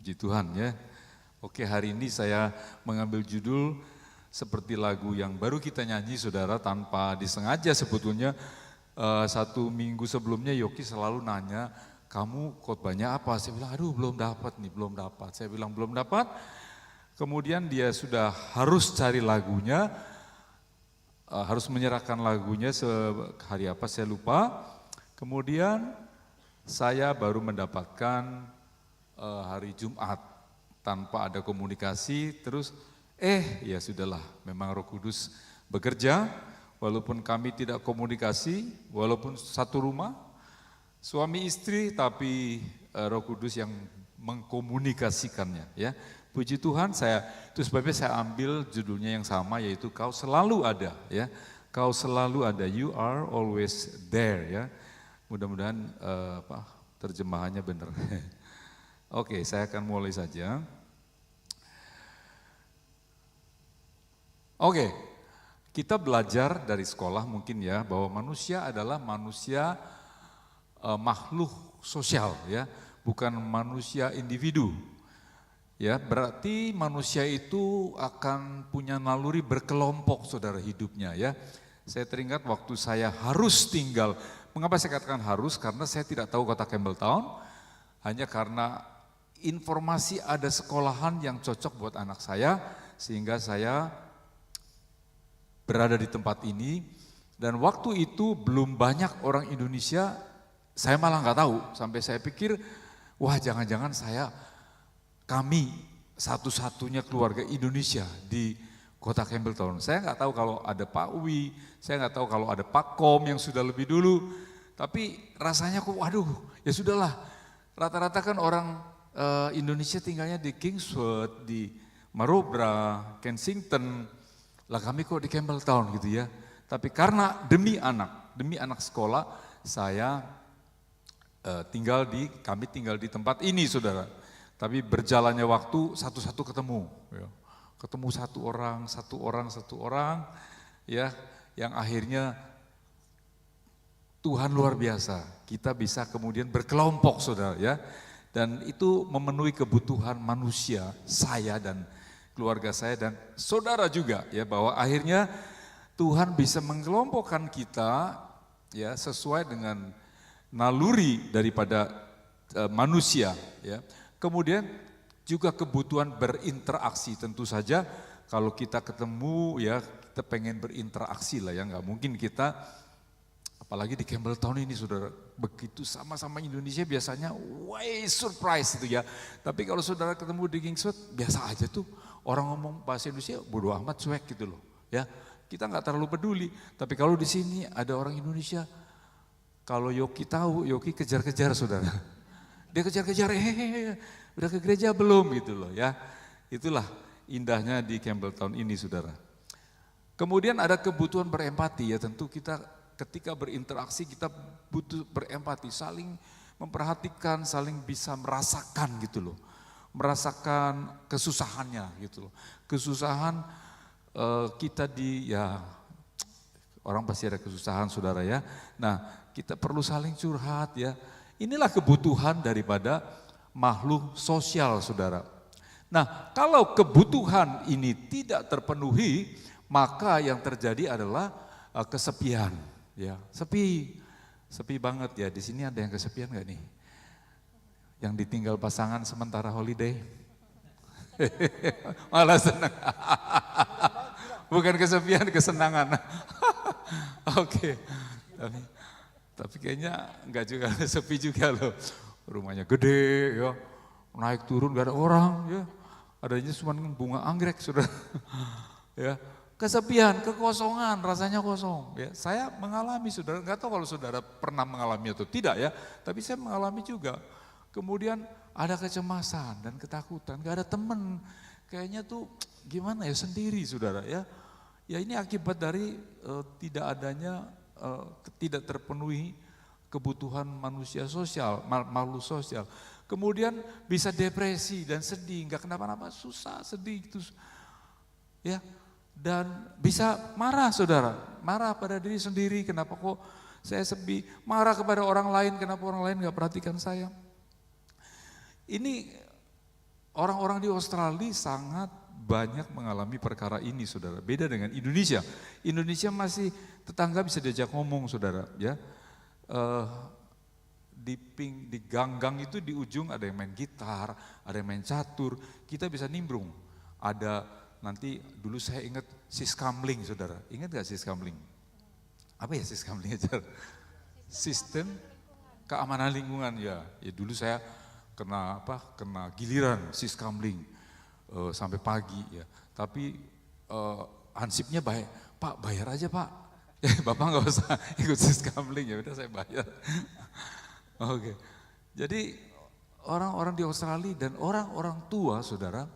Puji Tuhan ya. Oke, hari ini saya mengambil judul seperti lagu yang baru kita nyanyi saudara, tanpa disengaja sebetulnya. 1 minggu sebelumnya Yoki selalu nanya, kamu khotbahnya apa? Saya bilang, aduh belum dapat nih, belum dapat. Saya bilang belum dapat, kemudian dia sudah harus cari lagunya, harus menyerahkan lagunya hari apa saya lupa. Kemudian saya baru mendapatkan hari Jumat tanpa ada komunikasi, terus ya sudahlah, memang Roh Kudus bekerja, walaupun kami tidak komunikasi, walaupun satu rumah, suami istri, tapi Roh Kudus yang mengkomunikasikannya ya. Puji Tuhan, itu sebabnya saya ambil judulnya yang sama, yaitu Kau Selalu Ada ya. Kau selalu ada, you are always there ya. Mudah-mudahan terjemahannya benar. Oke, saya akan mulai saja. Oke, kita belajar dari sekolah mungkin ya, bahwa manusia adalah manusia makhluk sosial ya, bukan manusia individu. Ya, berarti manusia itu akan punya naluri berkelompok saudara hidupnya ya. Saya teringat waktu saya harus tinggal, mengapa saya katakan harus? Karena saya tidak tahu kota Campbelltown, hanya karena informasi ada sekolahan yang cocok buat anak saya, sehingga saya berada di tempat ini. Dan waktu itu belum banyak orang Indonesia, saya malah nggak tahu, sampai saya pikir, wah jangan-jangan kami satu-satunya keluarga Indonesia di kota Campbelltown. Saya nggak tahu kalau ada Pak Uwi, saya nggak tahu kalau ada Pak Kom yang sudah lebih dulu, tapi rasanya kok waduh ya sudahlah, rata-rata kan orang Indonesia tinggalnya di Kingswood, di Marlborough, Kensington, lah kami kok di Campbelltown gitu ya. Tapi karena demi anak sekolah, kami tinggal di tempat ini saudara. Tapi berjalannya waktu satu-satu ketemu, ya. Ketemu satu orang, ya, yang akhirnya Tuhan luar biasa. Kita bisa kemudian berkelompok saudara ya, dan itu memenuhi kebutuhan manusia, saya dan keluarga saya dan saudara juga ya, bahwa akhirnya Tuhan bisa mengelompokkan kita ya sesuai dengan naluri daripada manusia ya. Kemudian juga kebutuhan berinteraksi, tentu saja kalau kita ketemu ya kita pengen berinteraksi lah ya, nggak mungkin kita apalagi di Campbelltown ini saudara, begitu sama-sama Indonesia biasanya way surprise itu ya. Tapi kalau saudara ketemu di Kingswood biasa aja tuh, orang ngomong bahasa Indonesia bodo amat cuek gitu loh ya. Kita nggak terlalu peduli. Tapi kalau di sini ada orang Indonesia, kalau Yoki tahu, Yoki kejar-kejar saudara. Dia kejar-kejar, udah ke gereja belum gitu loh ya. Itulah indahnya di Campbelltown ini saudara. Kemudian ada kebutuhan berempati ya, tentu kita ketika berinteraksi kita butuh berempati, saling memperhatikan, saling bisa merasakan gitu loh. Merasakan kesusahannya gitu loh. Kesusahan kita orang pasti ada kesusahan saudara ya. Nah kita perlu saling curhat ya. Inilah kebutuhan daripada makhluk sosial saudara. Nah kalau kebutuhan ini tidak terpenuhi, maka yang terjadi adalah kesepian. Ya, sepi banget ya. Di sini ada yang kesepian nggak nih? Yang ditinggal pasangan sementara holiday? Malah senang. Bukan kesepian, kesenangan. Oke. Tapi kayaknya enggak juga, sepi juga loh. Rumahnya gede ya, naik turun gak ada orang ya. Adanya cuma bunga anggrek sudah. Ya, kesepian, kekosongan, rasanya kosong ya. Saya mengalami saudara, enggak tahu kalau saudara pernah mengalami atau tidak ya, tapi saya mengalami juga. Kemudian ada kecemasan dan ketakutan, gak ada teman. Kayaknya tuh gimana ya, sendiri saudara ya. Ya ini akibat dari tidak adanya tidak terpenuhi kebutuhan manusia sosial, makhluk sosial. Kemudian bisa depresi dan sedih, nggak kenapa-napa, susah, sedih gitu. Ya, dan bisa marah saudara, marah pada diri sendiri, kenapa kok saya sepi, marah kepada orang lain, kenapa orang lain nggak perhatikan saya. Ini orang-orang di Australia sangat banyak mengalami perkara ini, saudara. Beda dengan Indonesia. Indonesia masih tetangga bisa diajak ngomong, saudara. Ya, di gang-gang itu di ujung ada yang main gitar, ada yang main catur. Kita bisa nimbrung. Ada nanti dulu saya ingat siskamling, saudara. Ingat gak siskamling? Apa ya siskamling aja? Sistem keamanan lingkungan ya. Ya dulu saya kena giliran siskamling sampai pagi ya. Tapi hansipnya baik, Pak bayar aja Pak. Bapak nggak usah ikut siskamling, ya udah saya bayar. Oke. Jadi orang-orang di Australia dan orang-orang tua, saudara,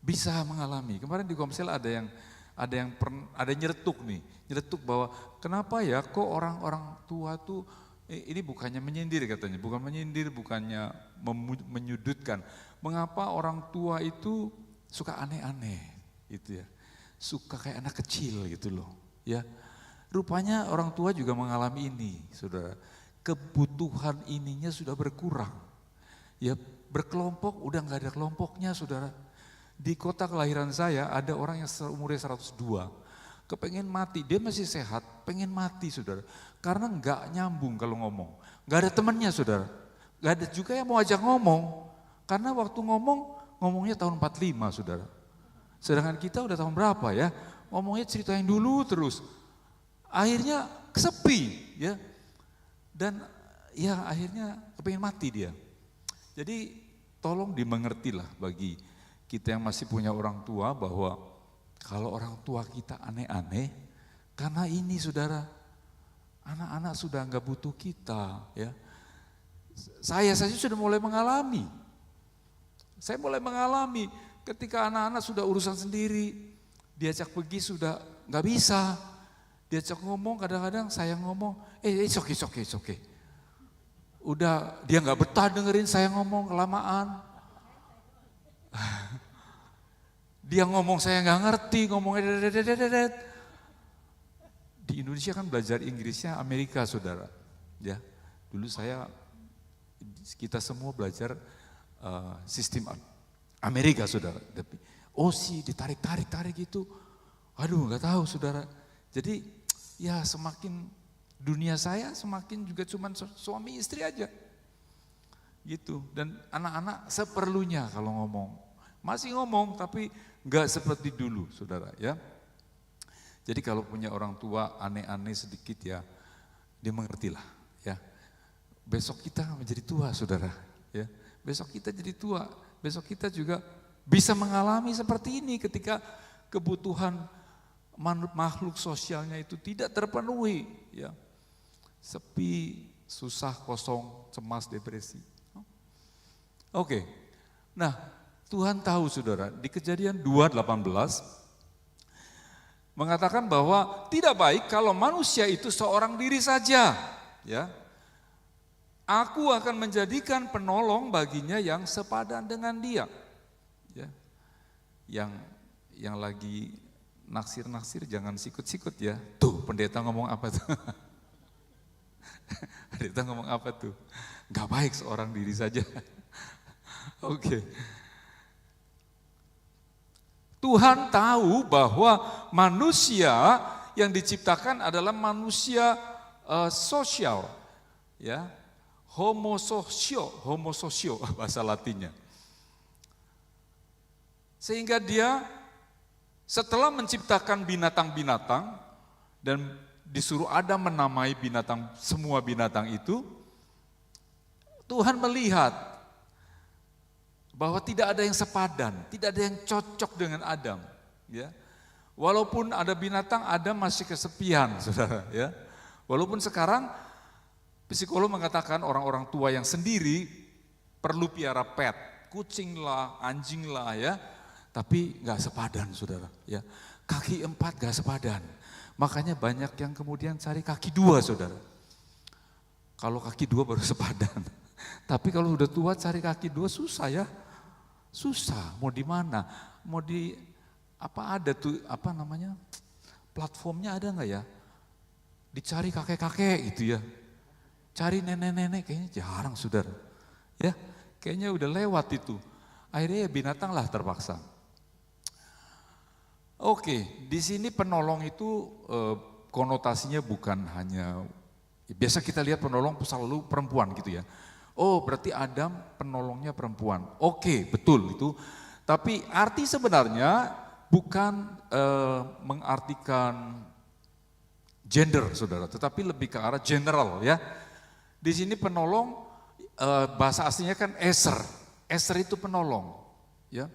bisa mengalami. Kemarin di Komsel ada yang nyeletuk bahwa kenapa ya kok orang-orang tua tuh ini bukannya menyindir katanya, bukan menyindir, bukannya menyudutkan. Mengapa orang tua itu suka aneh-aneh gitu ya. Suka kayak anak kecil gitu loh, ya. Rupanya orang tua juga mengalami ini, Saudara. Kebutuhan ininya sudah berkurang. Ya, berkelompok udah enggak ada kelompoknya, Saudara. Di kota kelahiran saya ada orang yang umurnya 102. Kepengen mati, dia masih sehat, pengen mati, Saudara. Karena enggak nyambung kalau ngomong. Enggak ada temannya, Saudara. Enggak ada juga yang mau ajak ngomong. Karena waktu ngomongnya tahun 45, Saudara. Sedangkan kita udah tahun berapa ya? Ngomongnya cerita yang dulu terus. Akhirnya sepi, ya. Dan ya akhirnya kepengen mati dia. Jadi tolong dimengertilah bagi kita yang masih punya orang tua bahwa kalau orang tua kita aneh-aneh, karena ini Saudara, anak-anak sudah enggak butuh kita, ya. Saya saja sudah mulai mengalami. Saya mulai mengalami ketika anak-anak sudah urusan sendiri, diajak pergi sudah nggak bisa, diajak ngomong kadang-kadang saya ngomong, it's okay. Udah dia nggak betah dengerin saya ngomong kelamaan. Dia ngomong saya nggak ngerti, ngomongnya dedet. Di Indonesia kan belajar Inggrisnya Amerika, Saudara. Ya, dulu kita semua belajar sistem Amerika, Saudara. Tapi ditarik gitu. Aduh, nggak tahu, Saudara. Jadi ya semakin dunia saya semakin juga cuman suami istri aja. Gitu. Dan anak-anak seperlunya kalau ngomong. Masih ngomong tapi nggak seperti dulu, Saudara, ya. Jadi kalau punya orang tua aneh-aneh sedikit ya, dia mengertilah, ya. Besok kita menjadi tua, Saudara, ya. Besok kita jadi tua, besok kita juga bisa mengalami seperti ini ketika kebutuhan makhluk sosialnya itu tidak terpenuhi, ya. Sepi, susah, kosong, cemas, depresi. Oke. Nah, Tuhan tahu, Saudara, di Kejadian 2:18 mengatakan bahwa tidak baik kalau manusia itu seorang diri saja, ya. Aku akan menjadikan penolong baginya yang sepadan dengan dia. Ya. Yang lagi naksir-naksir jangan sikut-sikut ya. Tuh pendeta ngomong apa tuh? Pendeta ngomong apa tuh? Gak baik seorang diri saja. Oke. Tuhan tahu bahwa manusia yang diciptakan adalah manusia sosial, ya. Homo sosio bahasa Latinnya. Sehingga dia setelah menciptakan binatang-binatang dan disuruh Adam menamai semua binatang itu, Tuhan melihat bahwa tidak ada yang sepadan, tidak ada yang cocok dengan Adam, ya. Walaupun ada binatang, Adam masih kesepian, Saudara, ya. Walaupun sekarang psikolog mengatakan orang-orang tua yang sendiri perlu piara pet, kucing lah, anjing lah, ya. Tapi nggak sepadan, Saudara, ya. Kaki 4 nggak sepadan. Makanya banyak yang kemudian cari kaki 2, Saudara. Kalau kaki 2 baru sepadan. Tapi kalau udah tua cari kaki 2 susah ya. Susah, mau di mana? Mau di ada tuh platformnya ada nggak ya? Dicari kakek-kakek gitu ya. Cari nenek-nenek kayaknya jarang, Saudara. Ya, kayaknya udah lewat itu. Akhirnya ya binatanglah terpaksa. Oke, di sini penolong itu konotasinya bukan hanya, biasa kita lihat penolong selalu perempuan gitu ya. Oh berarti Adam penolongnya perempuan. Oke, betul itu. Tapi arti sebenarnya bukan mengartikan gender saudara, tetapi lebih ke arah general ya. Di sini penolong bahasa aslinya kan Eser. Eser itu penolong ya.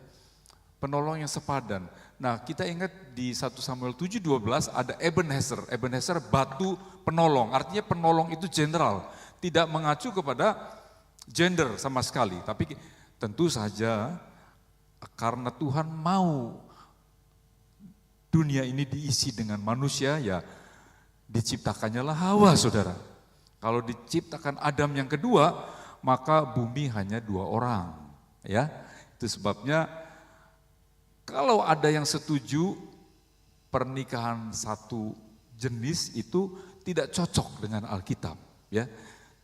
Penolong yang sepadan. Nah kita ingat di 1 Samuel 7:12 ada Ebenezer. Ebenezer batu penolong, artinya penolong itu general. Tidak mengacu kepada gender sama sekali. Tapi tentu saja karena Tuhan mau dunia ini diisi dengan manusia, ya diciptakannya lah Hawa saudara. Kalau diciptakan Adam yang kedua, maka bumi hanya 2 orang. Ya, itu sebabnya kalau ada yang setuju pernikahan satu jenis itu tidak cocok dengan Alkitab, ya.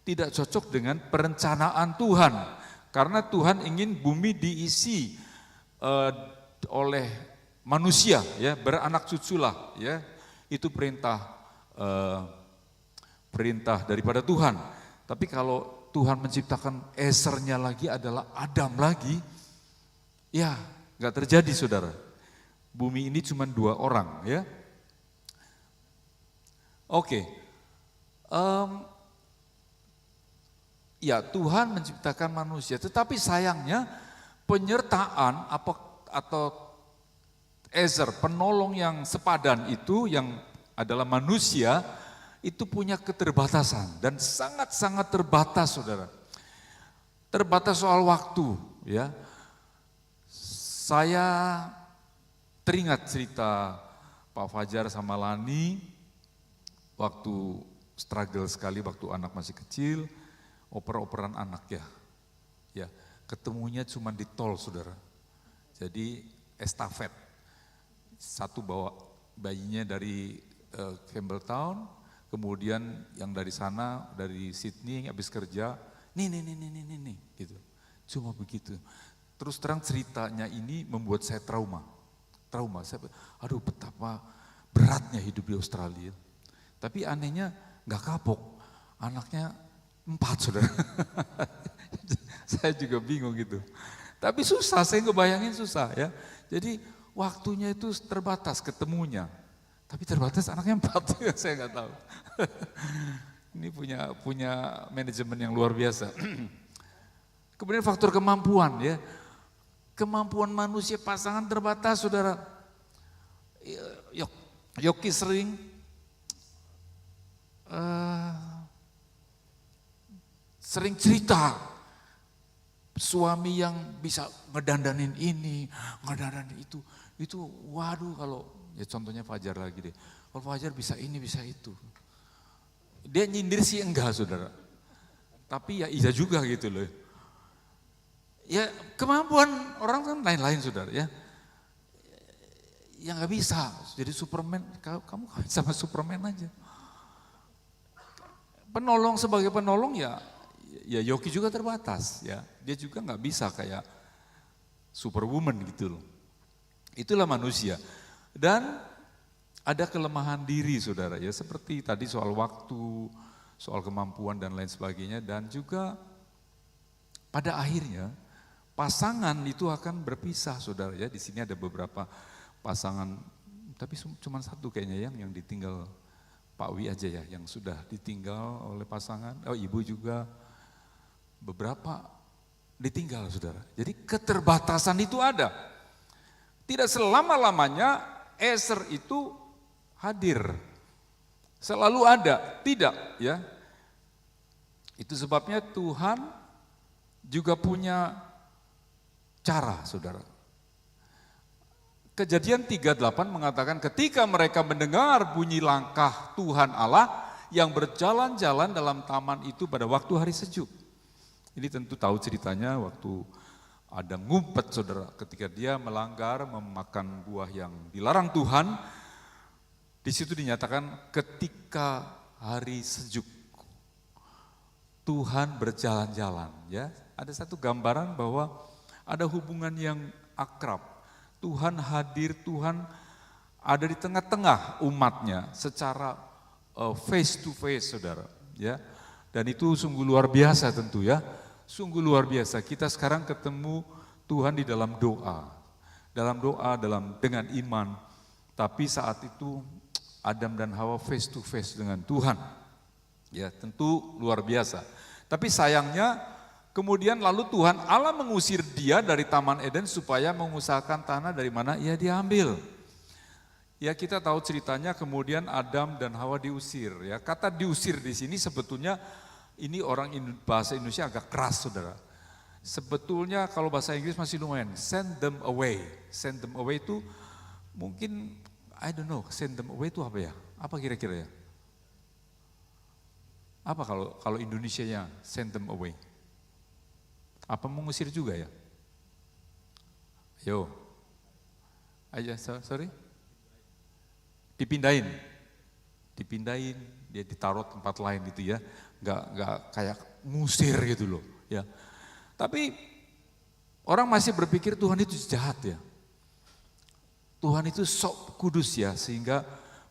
Tidak cocok dengan perencanaan Tuhan. Karena Tuhan ingin bumi diisi oleh manusia, ya, beranak cuculah, ya. Itu perintah daripada Tuhan. Tapi kalau Tuhan menciptakan esernya lagi adalah Adam lagi, ya nggak terjadi saudara. Bumi ini cuma 2 orang ya. Oke. Ya Tuhan menciptakan manusia, tetapi sayangnya penyertaan atau Ezer, penolong yang sepadan itu yang adalah manusia, itu punya keterbatasan dan sangat-sangat terbatas saudara. Terbatas soal waktu ya. Saya teringat cerita Pak Fajar sama Lani waktu struggle sekali waktu anak masih kecil, oper-operan anak ya. Ya, ketemunya cuma di tol saudara. Jadi estafet. Satu bawa bayinya dari Campbelltown, kemudian yang dari sana, dari Sydney habis kerja, nih, gitu. Cuma begitu. Terus terang ceritanya ini membuat saya trauma. Aduh betapa beratnya hidup di Australia. Tapi anehnya nggak kapok, anaknya 4 saudara. Saya juga bingung gitu. Tapi susah, saya ngebayangin susah ya. Jadi waktunya itu terbatas ketemunya. Tapi terbatas anaknya 4, saya nggak tahu. Ini punya manajemen yang luar biasa. Kemudian faktor kemampuan ya. Kemampuan manusia pasangan terbatas saudara. Yoki sering cerita suami yang bisa ngedandanin ini, ngedandanin itu waduh kalau ya contohnya Fajar lagi deh. Kalau Fajar bisa ini bisa itu. Dia nyindir sih enggak saudara. Tapi ya iya juga gitu loh. Ya kemampuan orang kan lain-lain saudara ya. Ya nggak bisa jadi Superman, kamu sama Superman aja. Penolong sebagai penolong ya Yoki juga terbatas ya. Dia juga nggak bisa kayak Superwoman gitu loh. Itulah manusia. Dan ada kelemahan diri saudara ya, seperti tadi soal waktu, soal kemampuan dan lain sebagainya, dan juga pada akhirnya pasangan itu akan berpisah saudara ya. Di sini ada beberapa pasangan, tapi cuma satu kayaknya yang ditinggal Pak Wi aja ya, yang sudah ditinggal oleh pasangan, ibu juga, beberapa ditinggal saudara. Jadi keterbatasan itu ada. Tidak selama-lamanya Eser itu hadir. Selalu ada, tidak ya. Itu sebabnya Tuhan juga punya cara saudara. Kejadian 38 mengatakan ketika mereka mendengar bunyi langkah Tuhan Allah yang berjalan-jalan dalam taman itu pada waktu hari sejuk. Ini tentu tahu ceritanya waktu Adam ngumpet saudara, ketika dia melanggar memakan buah yang dilarang Tuhan. Di situ dinyatakan ketika hari sejuk Tuhan berjalan-jalan ya. Ada satu gambaran bahwa ada hubungan yang akrab. Tuhan hadir, Tuhan ada di tengah-tengah umatnya secara face to face, saudara. Ya, dan itu sungguh luar biasa tentu ya, sungguh luar biasa. Kita sekarang ketemu Tuhan di dalam doa, dengan iman. Tapi saat itu Adam dan Hawa face to face dengan Tuhan. Ya, tentu luar biasa. Tapi sayangnya kemudian lalu Tuhan Allah mengusir dia dari Taman Eden supaya mengusahakan tanah dari mana ia diambil. Ya, kita tahu ceritanya, kemudian Adam dan Hawa diusir. Ya, kata diusir di sini sebetulnya ini bahasa Indonesia agak keras, saudara. Sebetulnya kalau bahasa Inggris masih lumayan, send them away. Send them away itu mungkin, I don't know, send them away itu apa ya? Apa kira-kira ya? Apa kalau Indonesianya send them away? Apa mengusir juga ya? Yo, aja, sorry. Dipindahin, dia ditaruh tempat lain gitu ya, nggak kayak ngusir gitu loh, ya. Tapi orang masih berpikir Tuhan itu jahat ya. Tuhan itu sok kudus ya, sehingga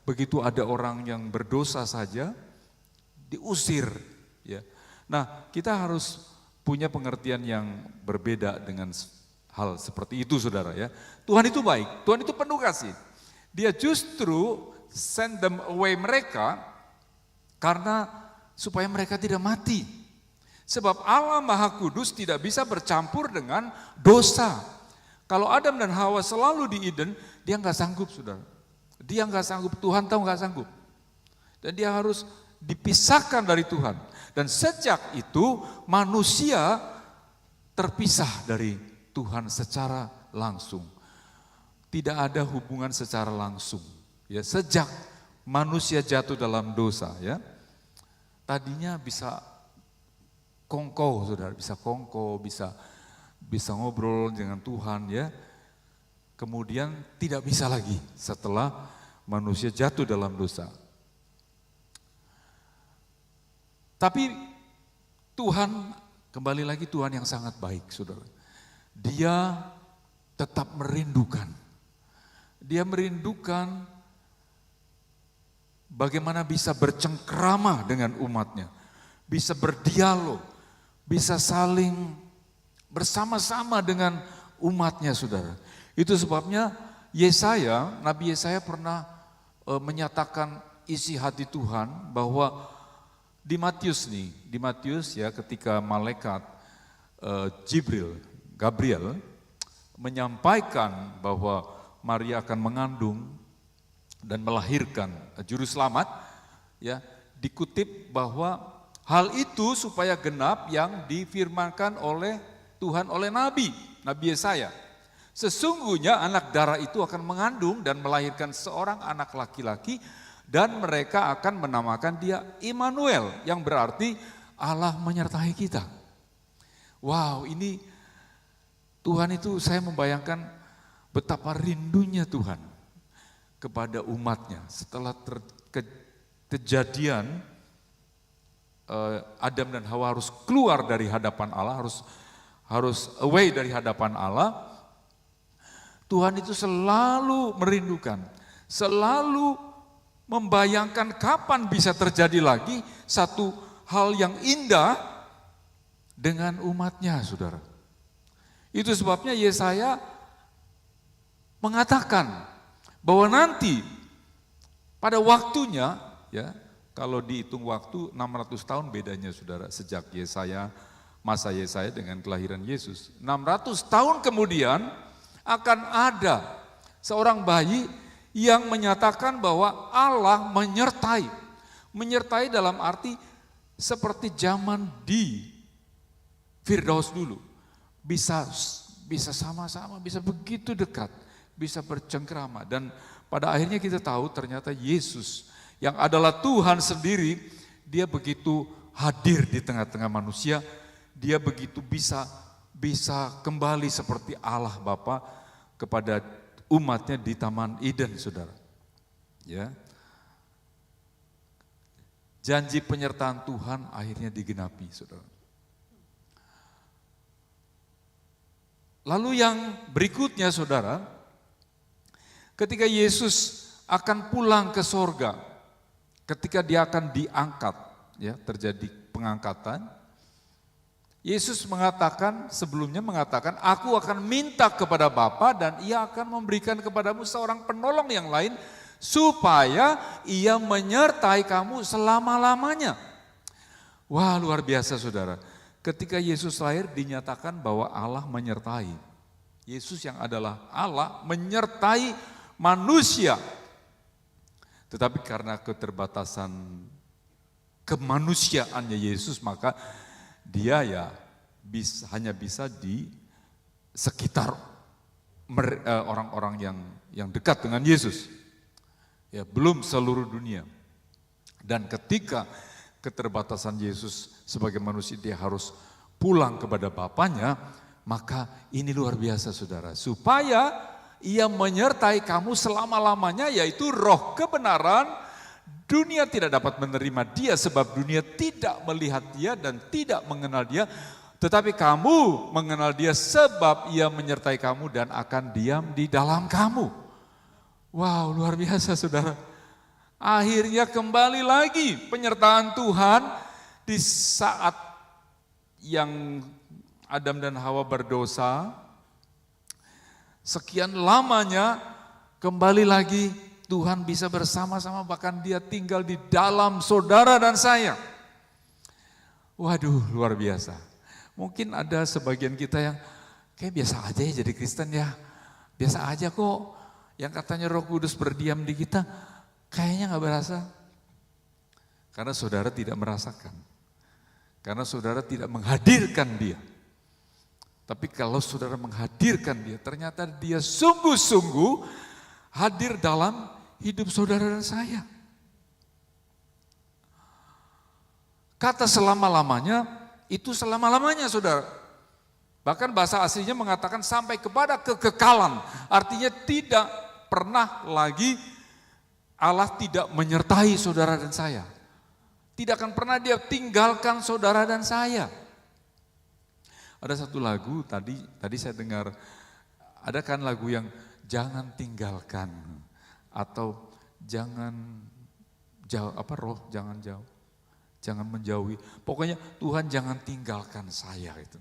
begitu ada orang yang berdosa saja diusir ya. Nah, kita harus punya pengertian yang berbeda dengan hal seperti itu, saudara ya. Tuhan itu baik, Tuhan itu penuh kasih. Dia justru send them away mereka karena supaya mereka tidak mati. Sebab Allah Maha Kudus tidak bisa bercampur dengan dosa. Kalau Adam dan Hawa selalu di Eden, dia nggak sanggup, saudara. Dia nggak sanggup, Tuhan tahu nggak sanggup. Dan dia harus dipisahkan dari Tuhan. Dan sejak itu manusia terpisah dari Tuhan secara langsung. Tidak ada hubungan secara langsung. Ya, sejak manusia jatuh dalam dosa, ya. Tadinya bisa kongko, saudara, bisa ngobrol dengan Tuhan, ya. Kemudian tidak bisa lagi setelah manusia jatuh dalam dosa. Tapi Tuhan, kembali lagi Tuhan yang sangat baik, saudara. Dia tetap merindukan. Dia merindukan bagaimana bisa bercengkrama dengan umatnya, bisa berdialog, bisa saling bersama-sama dengan umatnya, saudara. Itu sebabnya Nabi Yesaya pernah menyatakan isi hati Tuhan bahwa di Matius ya, ketika malaikat Gabriel menyampaikan bahwa Maria akan mengandung dan melahirkan juru selamat, ya, dikutip bahwa hal itu supaya genap yang difirmankan oleh Tuhan oleh Nabi Yesaya. Sesungguhnya anak darah itu akan mengandung dan melahirkan seorang anak laki-laki dan mereka akan menamakan dia Immanuel, yang berarti Allah menyertai kita. Wow, ini Tuhan itu, saya membayangkan betapa rindunya Tuhan kepada umatnya setelah kejadian Adam dan Hawa harus keluar dari hadapan Allah, harus away dari hadapan Allah. Tuhan itu selalu merindukan, selalu membayangkan kapan bisa terjadi lagi satu hal yang indah dengan umatnya, saudara. Itu sebabnya Yesaya mengatakan bahwa nanti pada waktunya, ya, kalau dihitung waktu 600 tahun bedanya, saudara, sejak masa Yesaya dengan kelahiran Yesus. 600 tahun kemudian akan ada seorang bayi yang menyatakan bahwa Allah menyertai dalam arti seperti zaman di Firdaus dulu, bisa sama-sama, bisa begitu dekat, bisa bercengkrama. Dan pada akhirnya kita tahu ternyata Yesus yang adalah Tuhan sendiri, dia begitu hadir di tengah-tengah manusia, dia begitu bisa kembali seperti Allah Bapa kepada umatnya di Taman Eden, saudara. Ya, janji penyertaan Tuhan akhirnya digenapi, saudara. Lalu yang berikutnya saudara, ketika Yesus akan pulang ke sorga, ketika dia akan diangkat, ya terjadi pengangkatan, Yesus sebelumnya mengatakan, aku akan minta kepada Bapa dan ia akan memberikan kepadamu seorang penolong yang lain, supaya ia menyertai kamu selama-lamanya. Wah, luar biasa saudara. Ketika Yesus lahir dinyatakan bahwa Allah menyertai. Yesus yang adalah Allah menyertai manusia. Tetapi karena keterbatasan kemanusiaannya Yesus, maka dia hanya bisa di sekitar orang-orang yang dekat dengan Yesus. Ya, belum seluruh dunia. Dan ketika keterbatasan Yesus sebagai manusia, dia harus pulang kepada Bapanya, maka ini luar biasa saudara. Supaya ia menyertai kamu selama-lamanya, yaitu roh kebenaran. Dunia tidak dapat menerima dia sebab dunia tidak melihat dia dan tidak mengenal dia. Tetapi kamu mengenal dia sebab ia menyertai kamu dan akan diam di dalam kamu. Wow, luar biasa saudara. Akhirnya kembali lagi penyertaan Tuhan di saat yang Adam dan Hawa berdosa. Sekian lamanya kembali lagi Tuhan bisa bersama-sama, bahkan dia tinggal di dalam saudara dan saya. Waduh, luar biasa. Mungkin ada sebagian kita yang kayak biasa aja ya jadi Kristen ya. Biasa aja kok. Yang katanya Roh Kudus berdiam di kita, kayaknya gak berasa. Karena saudara tidak merasakan. Karena saudara tidak menghadirkan dia. Tapi kalau saudara menghadirkan dia, ternyata dia sungguh-sungguh hadir dalam hidup saudara dan saya. Kata selama-lamanya, itu selama-lamanya saudara. Bahkan bahasa aslinya mengatakan sampai kepada kekekalan. Artinya tidak pernah lagi Allah tidak menyertai saudara dan saya. Tidak akan pernah dia tinggalkan saudara dan saya. Ada satu lagu tadi saya dengar, ada kan lagu yang jangan tinggalkan atau jangan jauh, jangan jauh, jangan menjauhi. Pokoknya Tuhan jangan tinggalkan saya itu.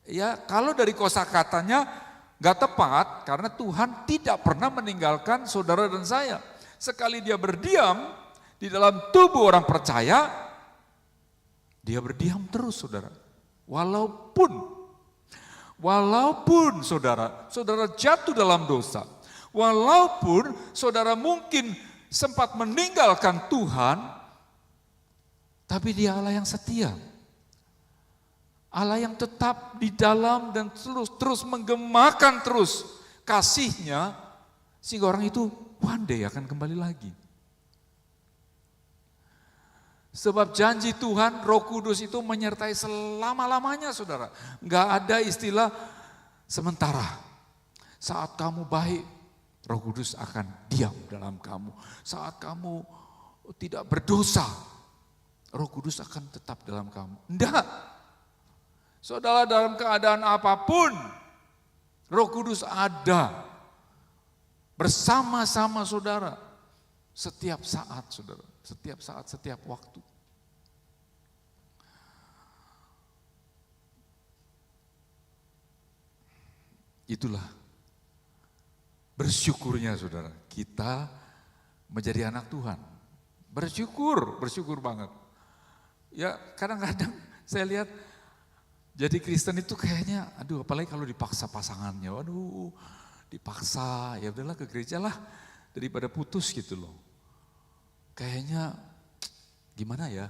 Ya kalau dari kosakatanya gak tepat karena Tuhan tidak pernah meninggalkan saudara dan saya. Sekali dia berdiam di dalam tubuh orang percaya, dia berdiam terus saudara. Walaupun saudara jatuh dalam dosa, walaupun saudara mungkin sempat meninggalkan Tuhan, tapi dia Allah yang setia. Allah yang tetap di dalam dan terus menggemakan terus kasih-Nya, sehingga orang itu one day akan kembali lagi. Sebab janji Tuhan, Roh Kudus itu menyertai selama-lamanya saudara. Enggak ada istilah sementara. Saat kamu baik, Roh Kudus akan diam dalam kamu. Saat kamu tidak berdosa, Roh Kudus akan tetap dalam kamu. Enggak. Saudara dalam keadaan apapun, Roh Kudus ada bersama-sama saudara. Setiap saat saudara, setiap saat, setiap waktu. Itulah bersyukurnya saudara, kita menjadi anak Tuhan. Bersyukur banget. Ya kadang-kadang saya lihat jadi Kristen itu kayaknya, aduh apalagi kalau dipaksa pasangannya, aduh dipaksa, ya udahlah ke gereja lah daripada putus gitu loh. Kayaknya gimana ya,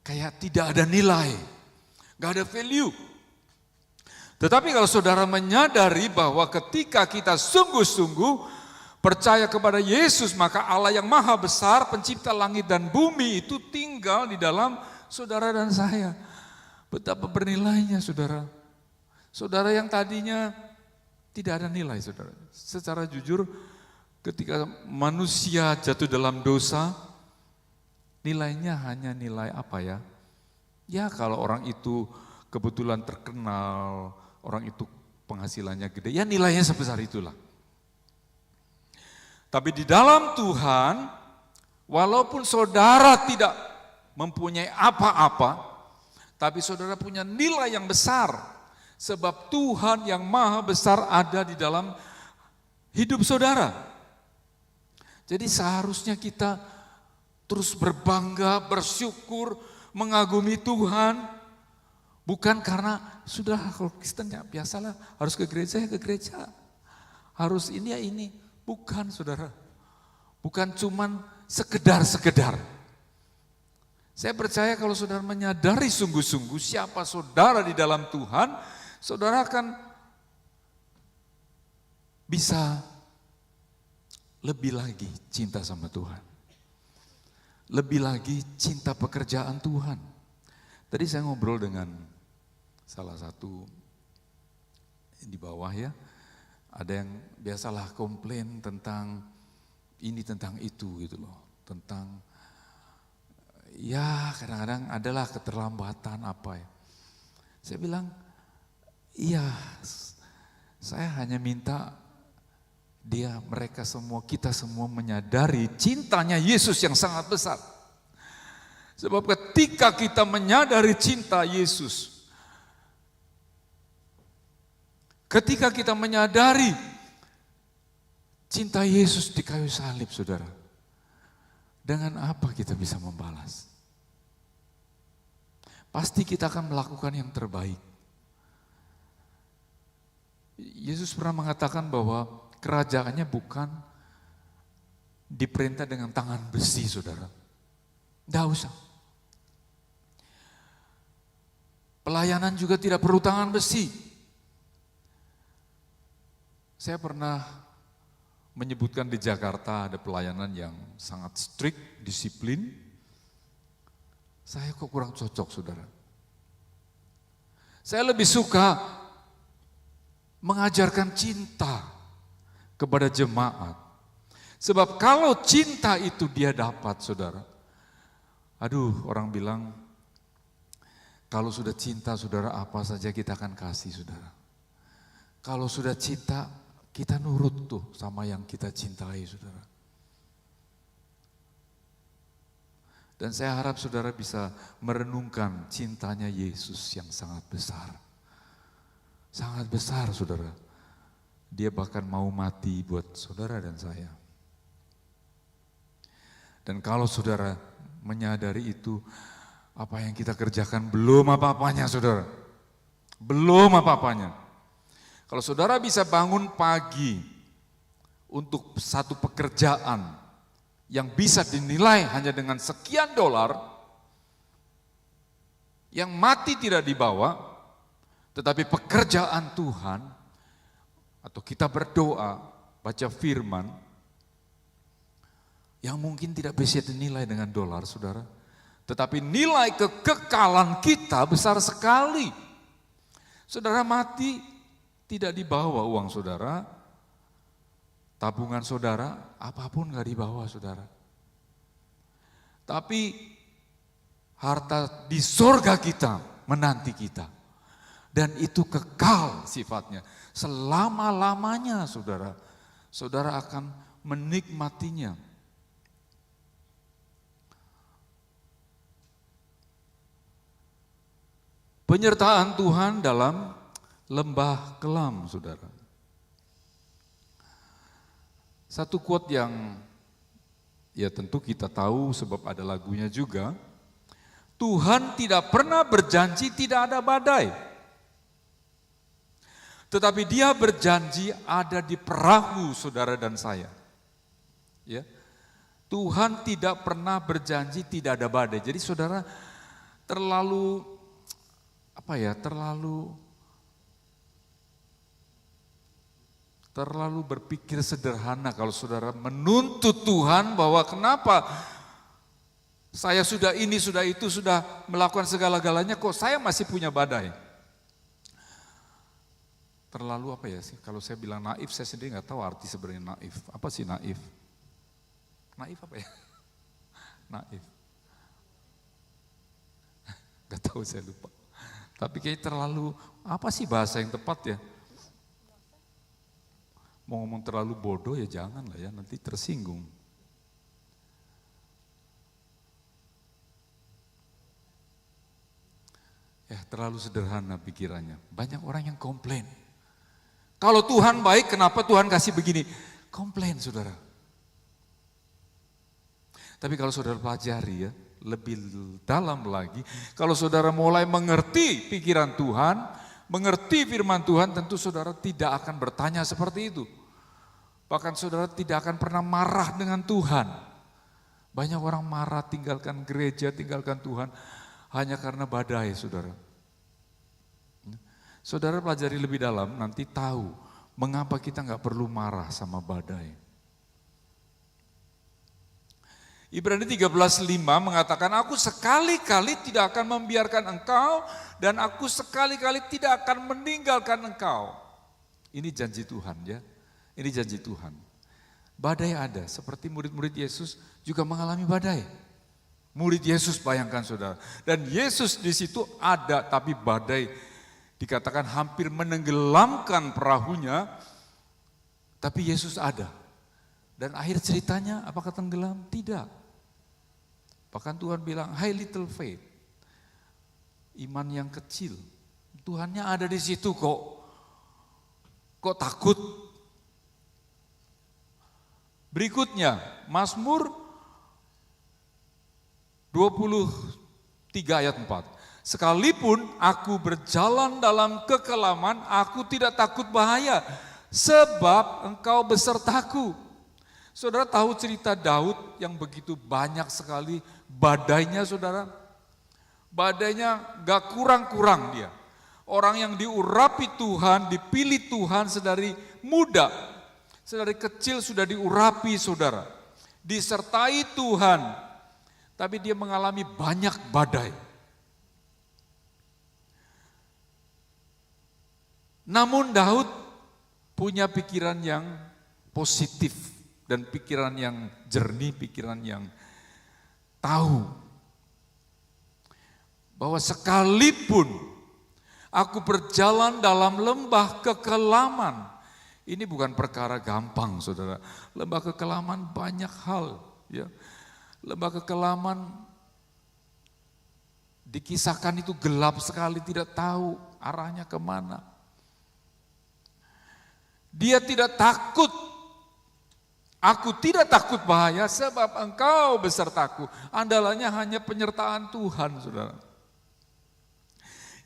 kayak tidak ada nilai, gak ada value. Tetapi kalau saudara menyadari bahwa ketika kita sungguh-sungguh percaya kepada Yesus, maka Allah yang maha besar, pencipta langit dan bumi itu tinggal di dalam saudara dan saya. Betapa bernilainya saudara. Saudara yang tadinya tidak ada nilai saudara. Secara jujur ketika manusia jatuh dalam dosa, nilainya hanya nilai apa ya? Ya kalau orang itu kebetulan terkenal, orang itu penghasilannya gede, ya nilainya sebesar itulah. Tapi di dalam Tuhan, walaupun saudara tidak mempunyai apa-apa, tapi saudara punya nilai yang besar. Sebab Tuhan yang maha besar ada di dalam hidup saudara. Jadi seharusnya kita terus berbangga, bersyukur, mengagumi Tuhan. Bukan karena sudah kalau Kristen ya biasalah harus ke gereja ya ke gereja. Harus ini ya ini. Bukan saudara. Bukan cuman sekedar-sekedar. Saya percaya kalau saudara menyadari sungguh-sungguh siapa saudara di dalam Tuhan, saudara akan bisa lebih lagi cinta sama Tuhan. Lebih lagi cinta pekerjaan Tuhan. Tadi saya ngobrol dengan salah satu di bawah ya, ada yang biasalah komplain tentang ini tentang itu gitu loh, tentang ya kadang-kadang adalah keterlambatan apa ya. Saya bilang, iya saya hanya minta mereka semua, kita semua menyadari cintanya Yesus yang sangat besar. Sebab ketika kita menyadari cinta Yesus, ketika kita menyadari cinta Yesus di kayu salib, saudara, dengan apa kita bisa membalas? Pasti kita akan melakukan yang terbaik. Yesus pernah mengatakan bahwa kerajaannya bukan diperintah dengan tangan besi, saudara. Tidak usah. Pelayanan juga tidak perlu tangan besi. Saya pernah menyebutkan di Jakarta ada pelayanan yang sangat strict, disiplin. Saya kok kurang cocok, saudara. Saya lebih suka mengajarkan cinta kepada jemaat. Sebab kalau cinta itu dia dapat, saudara. Aduh, orang bilang, kalau sudah cinta, saudara, apa saja kita akan kasih, saudara. Kalau sudah cinta, kita nurut tuh sama yang kita cintai, saudara. Dan saya harap saudara bisa merenungkan cintanya Yesus yang sangat besar. Sangat besar, saudara. Dia bahkan mau mati buat saudara dan saya. Dan kalau saudara menyadari itu, apa yang kita kerjakan belum apa-apanya, saudara. Belum apa-apanya. Kalau saudara bisa bangun pagi untuk satu pekerjaan yang bisa dinilai hanya dengan sekian dolar, yang mati tidak dibawa, tetapi pekerjaan Tuhan, atau kita berdoa, baca firman, yang mungkin tidak bisa dinilai dengan dolar, saudara. Tetapi nilai kekekalan kita besar sekali. Saudara mati, tidak dibawa uang saudara, tabungan saudara, apapun gak dibawa, saudara. Tapi harta di sorga kita menanti kita. Dan itu kekal sifatnya. Selama-lamanya, saudara. Saudara akan menikmatinya. Penyertaan Tuhan dalam lembah kelam, saudara. Satu quote yang ya tentu kita tahu sebab ada lagunya juga. Tuhan tidak pernah berjanji tidak ada badai. Tetapi dia berjanji ada di perahu saudara dan saya. Ya. Tuhan tidak pernah berjanji tidak ada badai. Jadi saudara terlalu terlalu berpikir sederhana kalau saudara menuntut Tuhan bahwa kenapa saya sudah ini, sudah itu, sudah melakukan segala-galanya kok saya masih punya badai. Terlalu apa ya sih, kalau saya bilang naif saya sendiri nggak tahu arti sebenarnya naif. Apa sih naif? Naif apa ya? Naif. Gak tahu, saya lupa. Tapi kayak terlalu, apa sih bahasa yang tepat ya? Mau ngomong terlalu bodoh ya jangan lah ya, nanti tersinggung. Ya terlalu sederhana pikirannya. Banyak orang yang komplain. Kalau Tuhan baik, kenapa Tuhan kasih begini? Komplain saudara. Tapi kalau saudara pelajari ya, lebih dalam lagi. Kalau saudara mulai mengerti pikiran Tuhan, mengerti firman Tuhan, tentu saudara tidak akan bertanya seperti itu. Bahkan saudara tidak akan pernah marah dengan Tuhan. Banyak orang marah tinggalkan gereja, tinggalkan Tuhan. Hanya karena badai, saudara. Saudara pelajari lebih dalam, nanti tahu mengapa kita nggak perlu marah sama badai. Ibrani 13:5 mengatakan, aku sekali-kali tidak akan membiarkan engkau dan aku sekali-kali tidak akan meninggalkan engkau. Ini janji Tuhan ya, ini janji Tuhan. Badai ada, seperti murid-murid Yesus juga mengalami badai. Murid Yesus bayangkan saudara. Dan Yesus di situ ada, tapi badai dikatakan hampir menenggelamkan perahunya. Tapi Yesus ada. Dan akhir ceritanya apakah tenggelam? Tidak. Bahkan Tuhan bilang, "Hai little faith." Iman yang kecil. Tuhannya ada di situ kok. Kok takut? Berikutnya, Mazmur 23 ayat 4. Sekalipun aku berjalan dalam kekelaman, aku tidak takut bahaya, sebab engkau besertaku. Saudara tahu cerita Daud yang begitu banyak sekali badainya saudara? Badainya gak kurang-kurang dia. Orang yang diurapi Tuhan, dipilih Tuhan sedari muda, sedari kecil sudah diurapi saudara. Disertai Tuhan. Tapi dia mengalami banyak badai. Namun Daud punya pikiran yang positif dan pikiran yang jernih, pikiran yang tahu bahwa sekalipun aku berjalan dalam lembah kekelaman, ini bukan perkara gampang saudara. Lembah kekelaman banyak hal ya. Lembah kekelaman dikisahkan itu gelap sekali, tidak tahu arahnya kemana. Dia tidak takut. Aku tidak takut bahaya sebab engkau besertaku. Andalannya hanya penyertaan Tuhan, saudara.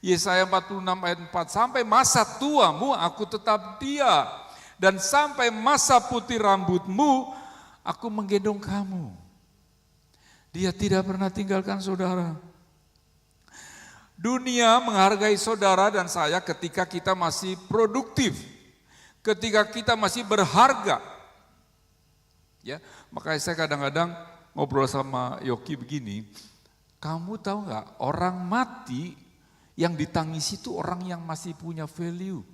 Yesaya 46 ayat 4, sampai masa tuamu aku tetap dia, dan sampai masa putih rambutmu aku menggendong kamu. Dia tidak pernah tinggalkan saudara. Dunia menghargai saudara dan saya ketika kita masih produktif, ketika kita masih berharga. Ya, makanya saya kadang-kadang ngobrol sama Yoki begini, kamu tahu nggak orang mati yang ditangisi itu orang yang masih punya value,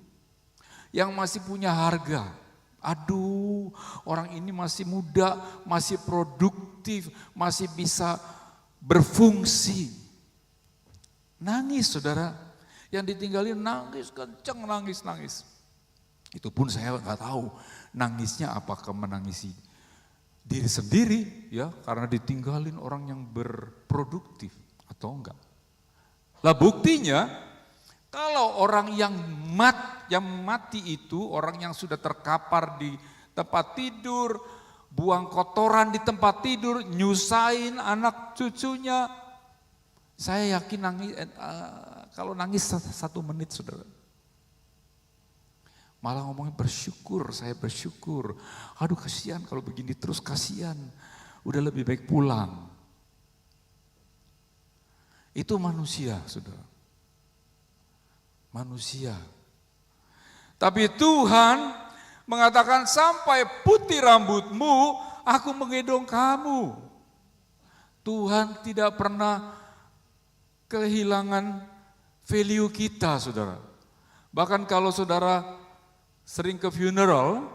yang masih punya harga. Aduh, orang ini masih muda, masih produktif, masih bisa berfungsi. Nangis saudara, yang ditinggalin nangis, kenceng nangis. Itu pun saya nggak tahu nangisnya apakah menangisi diri sendiri ya karena ditinggalin orang yang berproduktif atau enggak. Lah buktinya kalau orang yang mati itu, orang yang sudah terkapar di tempat tidur, buang kotoran di tempat tidur, nyusahin anak cucunya, saya yakin nangis, kalau nangis 1 menit saudara. Malah ngomongin bersyukur, saya bersyukur. Aduh kasihan kalau begini terus, kasihan. Udah lebih baik pulang. Itu manusia saudara. Manusia. Tapi Tuhan mengatakan sampai putih rambutmu, aku menggendong kamu. Tuhan tidak pernah kehilangan value kita saudara. Bahkan kalau saudara sering ke funeral,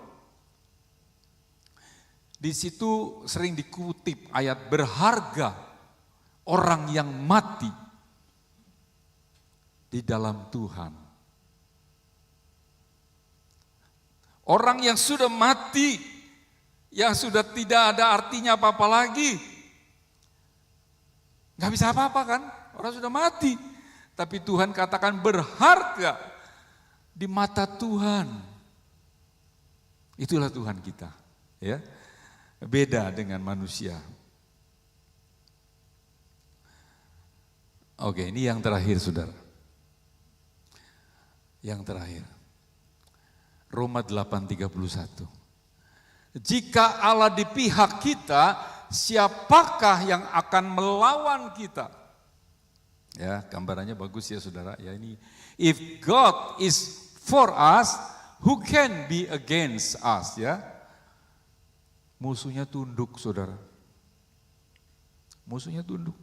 di situ sering dikutip ayat berharga orang yang mati di dalam Tuhan. Orang yang sudah mati, yang sudah tidak ada artinya apa-apa lagi. Gak bisa apa-apa kan, orang sudah mati. Tapi Tuhan katakan berharga di mata Tuhan. Itulah Tuhan kita, ya. Beda dengan manusia. Oke, ini yang terakhir saudara. Yang terakhir. Roma 8:31. Jika Allah di pihak kita, siapakah yang akan melawan kita? Ya, gambarannya bagus ya saudara. Ya, ini if God is for us, who can be against us, ya? Musuhnya tunduk saudara. Musuhnya tunduk.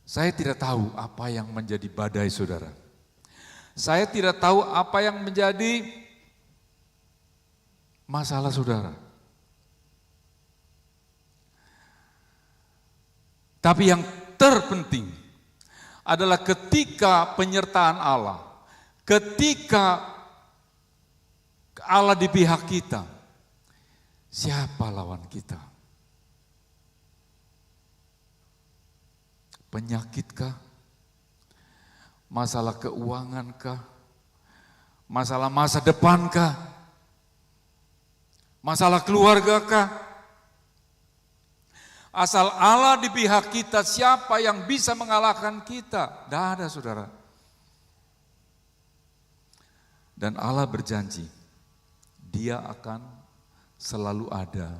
Saya tidak tahu apa yang menjadi badai saudara. Saya tidak tahu apa yang menjadi masalah saudara. Tapi yang terpenting adalah ketika penyertaan Allah, ketika Allah di pihak kita, siapa lawan kita? Penyakitkah? Masalah keuangankah? Masalah masa depankah? Masalah keluargakah? Asal Allah di pihak kita, siapa yang bisa mengalahkan kita? Tidak ada saudara. Dan Allah berjanji, Dia akan selalu ada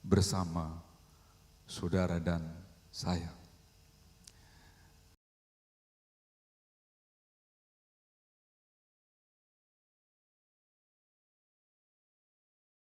bersama saudara dan saya.